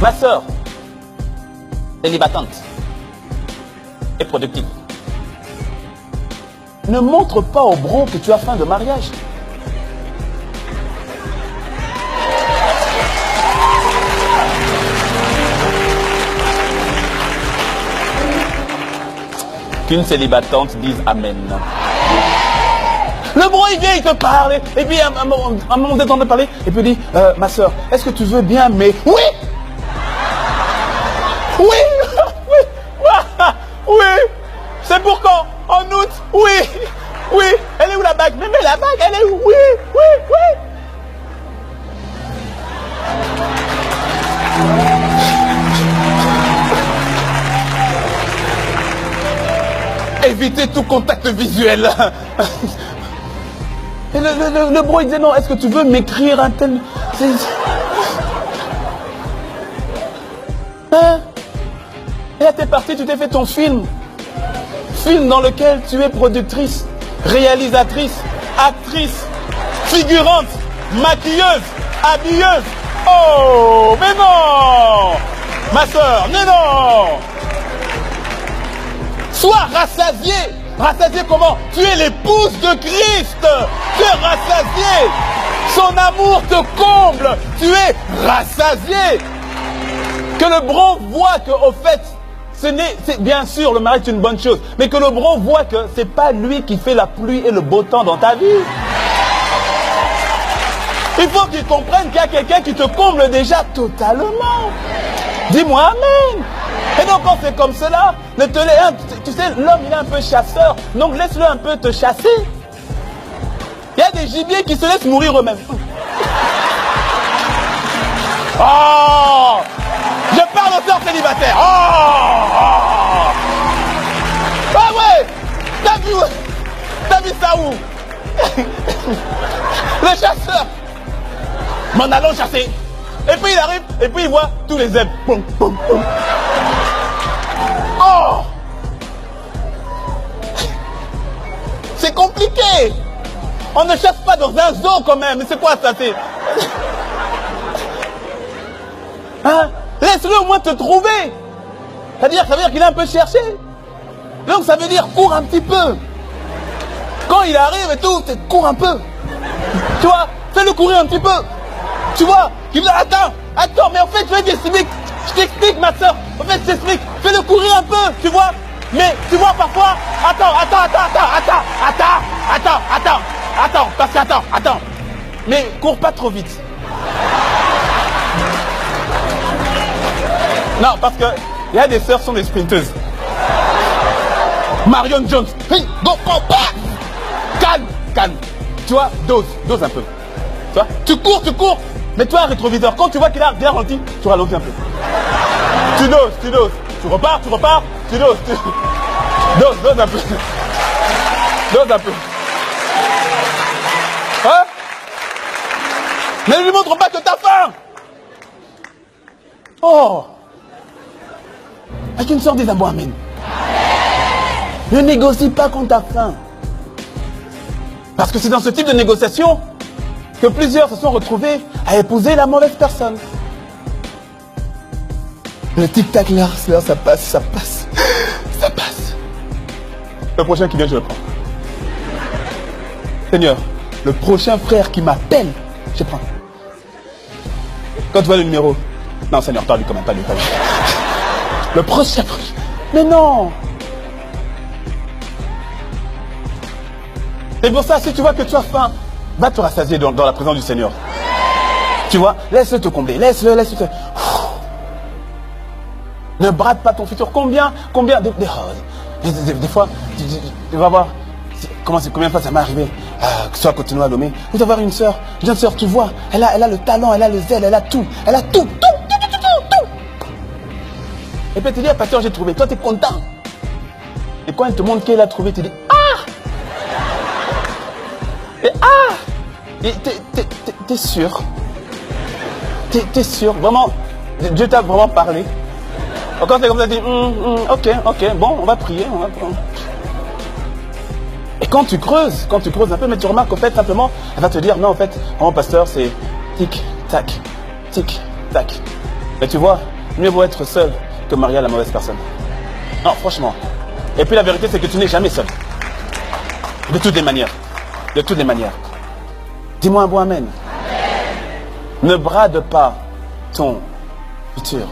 Ma sœur, célibatante et productive, ne montre pas au bro que tu as faim de mariage. Qu'une célibatante dise Amen. Le bro, il vient, il te parle, et puis à un moment de parler, et puis il dit, ma soeur, est-ce que tu veux bien, mais... Oui! Oui! Oui! Oui! C'est pour quand? En août? Oui! Oui! Elle est où la bague? Mais la bague, elle est où? Oui! Oui! Oui! Évitez tout contact visuel. Et le bro, il disait non, est-ce que tu veux m'écrire un tel... Hein? Et là, t'es parti, tu t'es fait ton film. Film dans lequel tu es productrice, réalisatrice, actrice, figurante, maquilleuse, habilleuse. Oh, mais non! Ma soeur, mais non! Sois rassasié. Rassasié comment? Tu es l'épouse de Christ. Tu es rassasié. Son amour te comble. Tu es rassasié. Que le bro voit que, au fait, c'est bien sûr, le mari est une bonne chose, mais que le bro voit que c'est pas lui qui fait la pluie et le beau temps dans ta vie. Il faut qu'il comprenne qu'il y a quelqu'un qui te comble déjà totalement. Dis-moi Amen. Et donc quand c'est comme cela, tu sais, l'homme il est un peu chasseur, donc laisse-le un peu te chasser. Il y a des gibiers qui se laissent mourir eux-mêmes. Oh! Je parle aux sœurs célibataires. Oh! Ah ouais! T'as vu ça où? Le chasseur! M'en allons chasser. Et puis il arrive, et puis il voit tous les zèbres. Boum, boum, boum. Oh! C'est compliqué. On ne chasse pas dans un zoo quand même. Mais c'est quoi ça? Hein? Laisse-le au moins te trouver. Ça veut dire qu'il a un peu cherché. Donc ça veut dire cours un petit peu. Quand il arrive et tout, cours un peu. Tu vois, fais-le courir un petit peu. Tu vois, il dit attends, mais en fait, je t'explique ma soeur. En fait, je t'explique. Fais-le courir un peu, tu vois. Mais tu vois parfois, attends. Mais cours pas trop vite. Non, parce que il y a des sœurs qui sont des sprinteuses. Marion Jones. Hey, go, calme. Tu vois, dose un peu. Tu vois, tu cours. Mets-toi un rétroviseur. Quand tu vois qu'il a bien ralenti, tu ralentis un peu. Tu doses. Tu repars. Tu doses. Dose un peu. Dose un peu. Hein? Mais ne lui montre pas que t'as faim. Oh! Avec une sorte des amours, amen. Ne négocie pas quand t'as faim. Parce que c'est dans ce type de négociation que plusieurs se sont retrouvés à épouser la mauvaise personne. Le tic-tac, là, ça passe. Le prochain qui vient, je le prends. Seigneur, le prochain frère qui m'appelle, je prends. Quand tu vois le numéro, non Seigneur, pas lui quand même, pas lui. Le prochain, mais non. Et pour ça, si tu vois que tu as faim, va te rassasier dans la présence du Seigneur. Tu vois, laisse-le te combler, laisse-le. Ne brade pas ton futur. Combien des fois, tu vas voir, combien de fois ça m'est arrivé, que ce soit à continuer à Lomé, vous avoir une jeune sœur, tu vois, elle a le talent, elle a le zèle, elle a tout. Et puis tu dis, pasteur, j'ai trouvé, toi tu es content. Et quand elle te montre qu'elle a trouvé, tu dis, Et t'es sûr? T'es sûr? Vraiment, Dieu t'a vraiment parlé? Quand c'est comme ça, tu dis, ok, bon, on va prier. Et quand tu creuses un peu, mais tu remarques, au fait, simplement, elle va te dire, non, en fait, mon pasteur, c'est tic-tac. Mais tu vois, Mieux vaut être seul que marié à la mauvaise personne. Non, franchement. Et puis la vérité, c'est que tu n'es jamais seul. De toutes les manières. De toutes les manières. Dis-moi un bon amen. Ne brade pas ton futur.